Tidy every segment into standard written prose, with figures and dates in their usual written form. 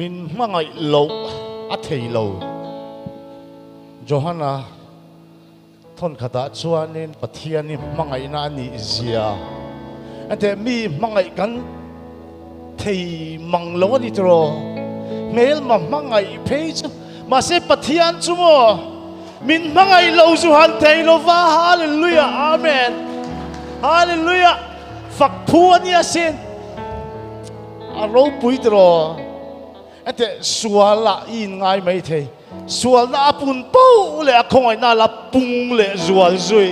min mangai lo a thei lo Johanna thon khata chuanin Pathianin mangai na ni zia ante mi mangai kan thei manglo ni tro mel ma mangai page ma se Pathian chumo min mangai lo zu han thei lo va hallelujah amen hallelujah phak phuania sin a ropui tro ate suala in ngai mai thei sual na apun po le khoi na la pung le zual zui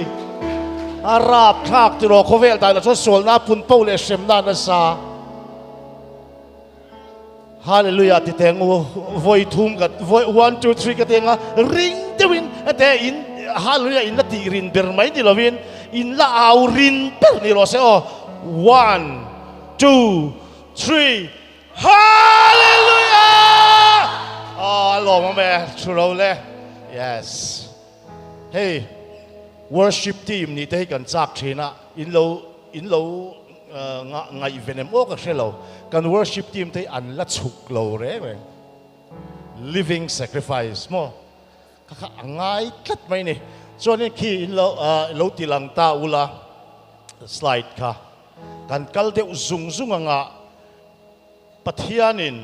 arab thak tro khovel ta la sual na apun po le sem na na sa hallelujah ti tengu voi thum kat voi 1 2 3 ka tenga ring the win ate in hallelujah in la ti rin ber mai ni lovin in la au rin per ni ro se o 1 2 3 hallelujah oh Lord my man true le yes hey worship team ni te kan chak thina in lo ngai venem o ka shelo kan worship team te an la chuk lo re living sacrifice mo ka angai kat mai ni chuan khi in lo tilang ta ula slide ka kan kal de zung anga Pathianin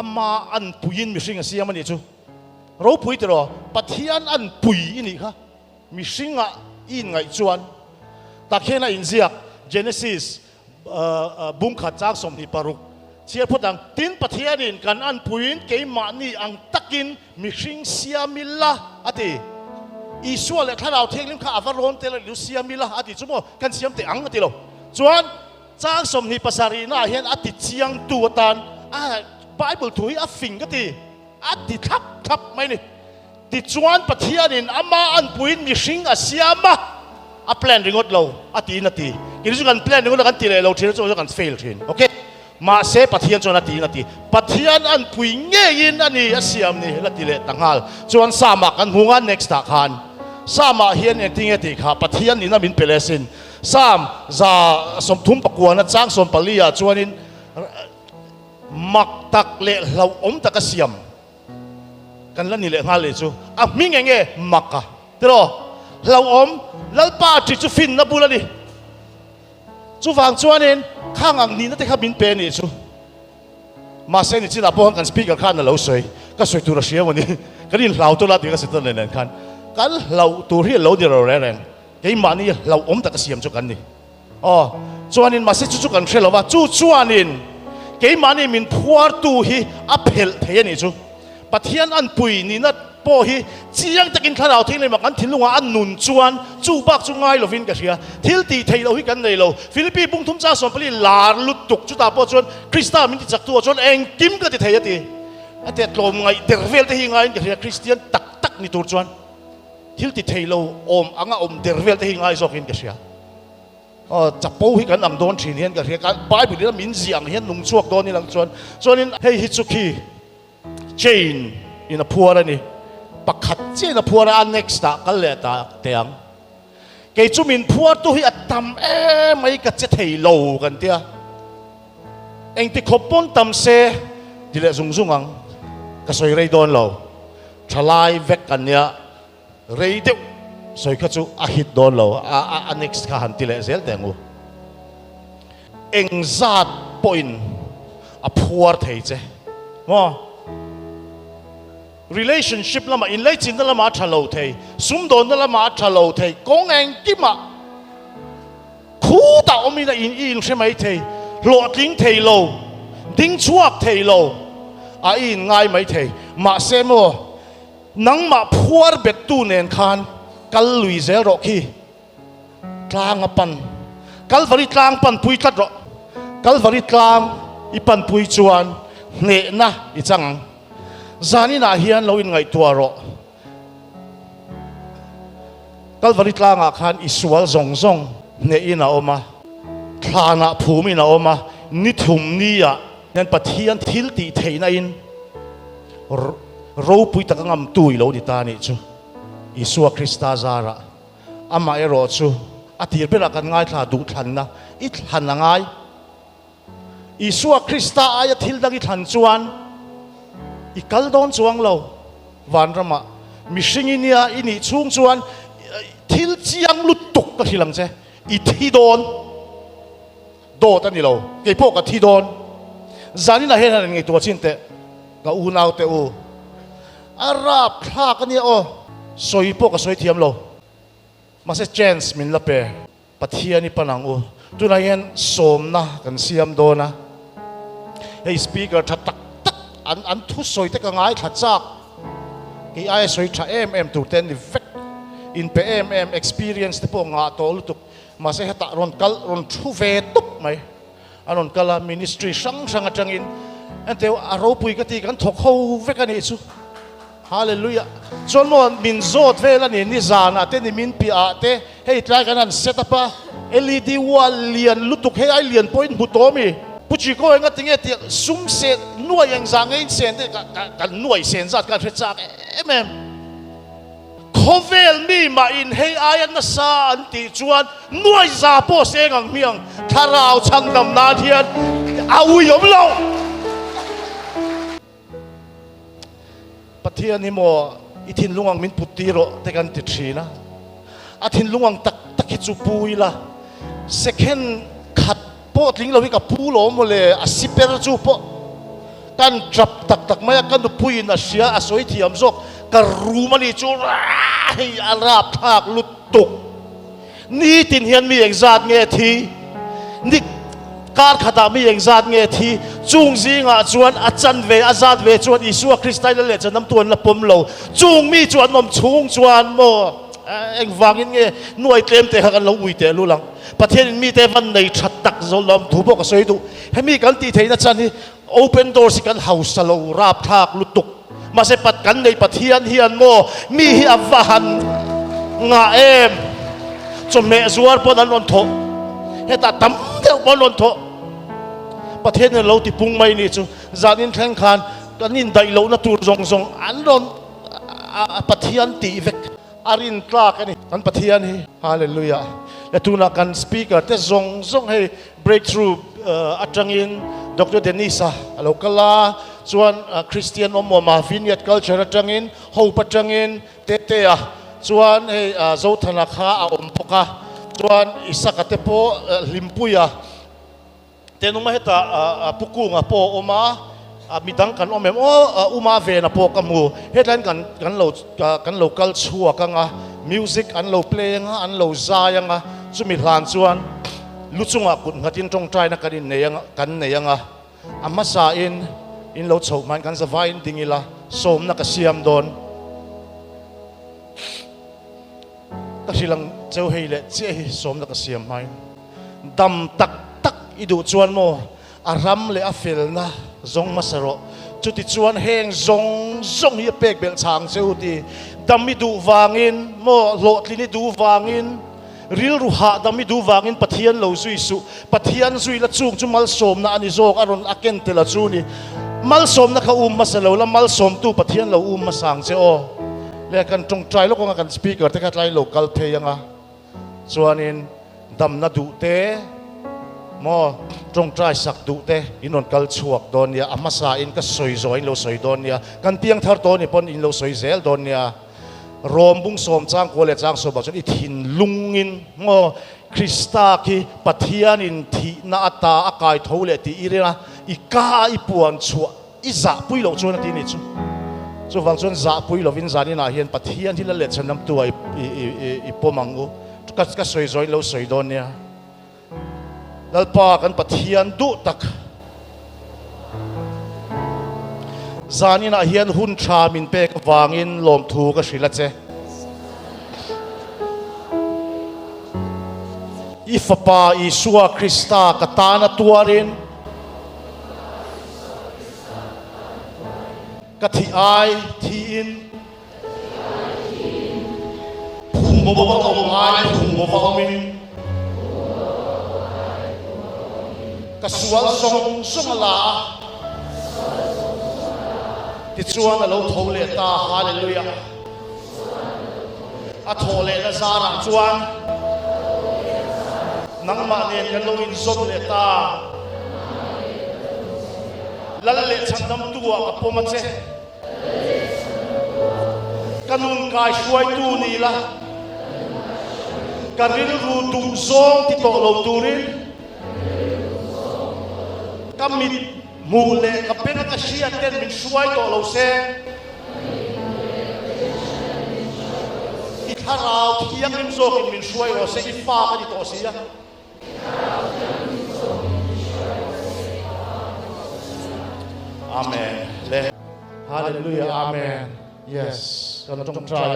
amah anpuiin mihring siam ani chu ropui tro Pathian anpuiin ni kha mihring in ngai chuan ta khena in ziak Genesis bung khat chak som hi paruk chia photang tin Pathianin kan anpuiin keima ni ang takin mihring siamilla ati Isua le tharau thenglim kha avaron tel lu siamilla ati chumo kan siam te ang ati lo chuan chang som ni pasari na hian ati chiang tu tan Bible thui a fing ka ti ati thap mai ni Tichuan Pathianin amah anpuiin mihring siamna a plan ringot lo ati nati kinisu kan plan ringot kan ti le lo thil chu kan fail thin okay ma se Pathian chu nati Pathian anpui ngeiin ani siam ni lati le tanghal chuan sama kan hunga next ta khan sama hian ending eti kha Pathian ni na min pelesin sam za som thum pakwana chang som palia chuanin maktak le lau taka siam kan la ni le ngal le chu a mingenge makka tro lau lalpa ti chu fin na bulani chu wang chuanin khangang ni na te kha bin pe ni chu ma se ni chi la pon kan speaker khan na lo soi ka soi tu ra sia wani kanin lau to la ti ka se ton len khan kan lau tu ri lo di ro reng ke ma ni lau taka siam chu kan ni chuanin ma se chu kan threlo wa chu chuanin cái mà này mình phuar tu hi apel thế này chú Pathian anpui ni nát po hi chiang takin thlarau thei le mak an thinlungah an nun chuan chu bak chu ngai lovin ka hria thil ti thei lo hi kan nei lo Philippi bung thum cha som pali lar lut tuk chu ta po chuan Krista min ti chak tu chuan eng kim ka ti thei ati ate tlom ngai dervel te hi ngai ka hria Christian tak ni tur chuan thil ti thei lo anga dervel te hi ngai zokin ka hria chapo hi kan ang don thin hian ka hria kan Bible la min ziang hian nung chuak don ni lang chuan in hei hi chu khi chain in a phuarna ni pakhat chen a phuarna next ta kal le ta teang ke chu min phuar tu hi atam mai ka che thei lo kan tia eng ti khopon tam se dile zung ang ka soi rei don lo thalai vek kan ya rei de soi kha chu a hit don lo a next kha han ti le zel tengu eng zat point a phuar thei che mo relationship lama in lai chin lama thalo thei sum don lama thalo thei kong eng kima khu ta omina in shemai thei lo tling thei lo ding chuak thei lo a in ngai mai thei ma semo nang ma phuar bet tu nen khan kal lui zero khi tlang apan kal vari tlang pan pui tat ro kal vari tlang ipan pui chuan ne na I chang zani na hian lo in ngai tuaro kalvari tlanga khan isual zong ne ina oma thana phumi na oma ni thum nia nan Pathian thil ti theina in ropui takangam tui lo di ta ni chu Isua Krista zara ama ero chu atir bela kan ngai thla du thlan na I thlan na ngai Isua Krista aya thildang I thlan chuan ikal don chuang lo van rama mihring inia ini chung chuan thil chiang lutuk ka hilang che I thi don do ta ni lo ke po ka thi don zani na hen han ngai to chin te ka u nau te u arab thla ka ni o soi po ka soi thiam lo ma se chance min la pe Pathian ni panang u tu na yen som na kan siam do na hey speaker that tak tak an thu soi te ka ngai that chak ki ai soi tha em tu ten ni vek in pm experience te po nga to lutuk ma se hata ron kal ron thu ve tup mai anon kala ministry sang atangin ante a ropui ka ti kan thok ho ve ka ni chu hallelujah chon mo min zot vela ni zana te ni min pia te hei try kan set up a LED wall lian lutuk he ai lian point butomi puchi ko nga tinge ti sum se nuai yang zangain sen te kan nuai sen zat kan rechak em khovel mi ma in hei ayan na sa anti chuan nuai za po sengang miang tharau changdam na thian awi yom lo Pathian ni mo I thinlungang min putiro te kan ti thina a thinlungang tak taki chu pui la second khat po tling lo wi ka pu lo mo le a siper chu po kan trap tak maya kan pui na sia a soi thiam zok ka rumani chu rai arab thak lutuk ni tin hian mi exat nge thi ni kar khata mi exat nge thi chung zinga chuan achan ve azat ve chuan Isua Kristai le chanam tuan la pom lo chung mi chuan nom chung chuan mo eng wangin nge nuai tlem te kan lo ui te lu lang Pathian mi te van nei that tak zo lom thu bo ka soi tu hemi kan ti theina chan hi open doors kan house lo rap thak lutuk ma se pat kan nei Pathian hian mo mi hi avahan nga em chom me zuar pon an on tho heta tam deu pon on tho Pathian lo ti pung mai ni chu zanin thleng khan kanin dai lo na tur zong an ron Pathian ti vek arin tla ka ni kan Pathian hi hallelujah la tuna kan speaker te zong he breakthrough atangin Dr. Denisa alokala chuan Christian omo ma vinyat culture atangin ho patangin te a chuan he zo thana kha a om poka chuan isakate po limpuya tenuma heta puku nga po oma midang kan omem uma ve na po kamu headline kan local chua ka nga music an lo play nga an lo zaya nga chumi hlan chuan luchunga kun ngatin tong trai na kan nei nga amasa in lo chho man kan zawain dingila som na ka siam don ta silang cheu heile che hi som na ka siam mai dam tak idu chuan mo aram le afil na zong masaro chuti chuan heng zong hi pek bel chang cheu ti dami du wangin mo lotli ni du wangin ril ruha dami du wangin Pathian lo zui su Pathian zui la chung chu mal som na ani zok aron aken te la chu ni mal som na ka masalo la mal som tu Pathian lo masang che o le kan tong trai lo ko nga kan speaker te ka trai local the yanga chuanin dam na du te mo trong trai sak du te inon kal chuak don ya amasa in ka soi zoin lo soi don ya kan piang thar to ni pon in lo soi zel don ya rom bung som chang ko le chang so ba chon I thin lungin mo Krista ki Pathian in thi na ata akai thole ti irena I ka I puan chu I za pui lo chon ti ni chu wang chon za pui lo vin zani na hian Pathian hi la le chanam tu I pomangu ka soi zoin lo soi don ya lalpa kan Pathian du tak zanin a hian hun tha min pe ka wangin lom thu ka hrila che ifapa Isua Krista ka tana tuarin ka thi ai thi in phum bo ba ai phum bo ba min kasual song la Tichuan alo thole ta hallelujah a thole la zara chuan nang ma nen kan lo in zon le ta lal le chandam tua ka poma che kanun kai suai tu ni la karin ru du zong ti to lo turin kamit mule kapen ka sia ten min suai to lo se i tharau thiang nim zok in min suai o se i fa ka di to sia amen le hallelujah amen yes kan trong trai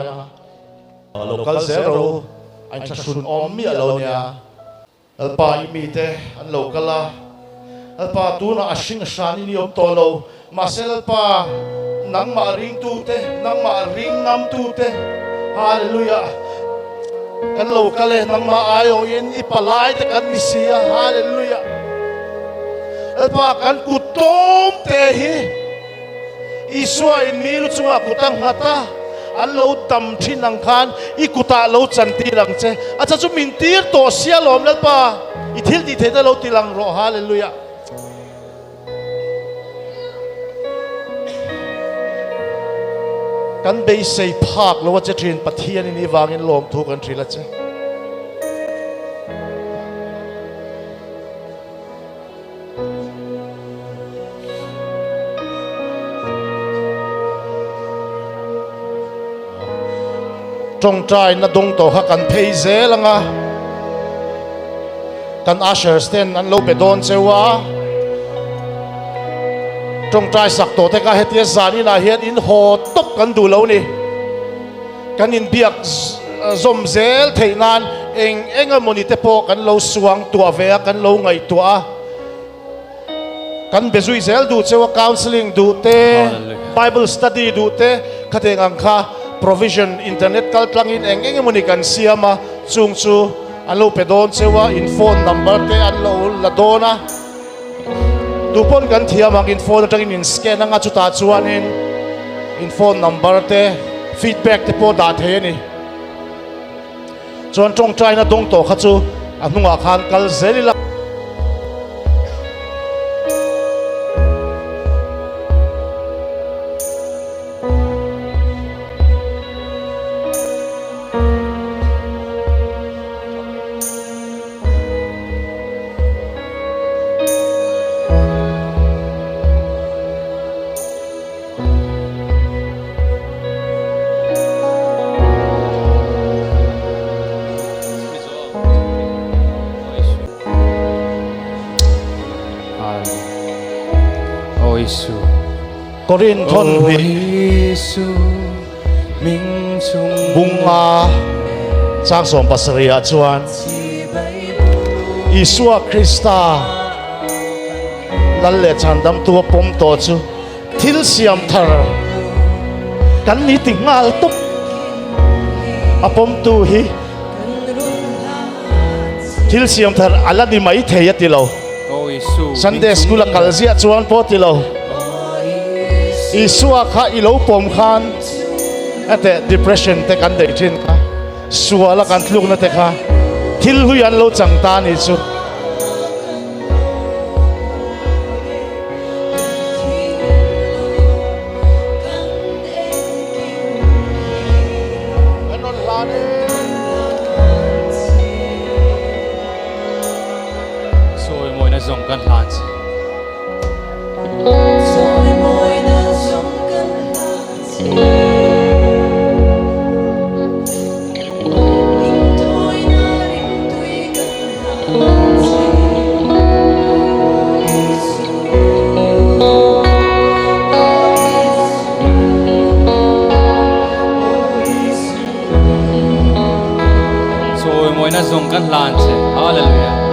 local zero anh cha sun om mi alo nia alpa mi te an local la alpa tu na asing shani ni om tolo masel alpa nang ma ring tu te nang ma ring nam tu te hallelujah kan local le nang ma ayo yen ipalai te kan misia hallelujah alpa kan kutom te hi iswa in milu chunga kutang hata allo tam thinang khan ikuta lo chanti lang che acha chu min tir to sia lom la pa i thil ti theda lo tilang ro hallelujah kan be sei phak lo wa che thin pathian ni wangin lom thu kan thila che trong trai na dong to ha kan thei ze langa kan usher sten an lo pe don chewa trong trai sak to te ka hetia zani na hian in ho top kan du lo ni kan in biak zom zel theinan eng moni te po kan lo suang tua ve kan lo ngai tua kan bezui zel du chewa counseling du te bible study du te khateng ang kha provision internet kal tlangin eng moni kan siama chung chu an lo pe don chewa in phone number te an lo la dona dupon kan thiam ang in phone atangin in scan anga chuta chuan in phone number te feedback te po da the ni chuan trong trai na dong to kha chu anunga khan kal zelila Korin thon hi bunga chang som pasria chuan Isua Krista lalle chandam tu pom to chu thil siam thar kan ni tingal tuk apom tu hi thil siam thar ala ni mai thei atilo Sunday school kalzia chuan po tilo Isua kha ilo pom khan ate depression te kan dei thin kha suala kan thluk na te kha thil hu yan lo chang ta ni chu soi moi na zong kan lan na zong kan lan che hallelujah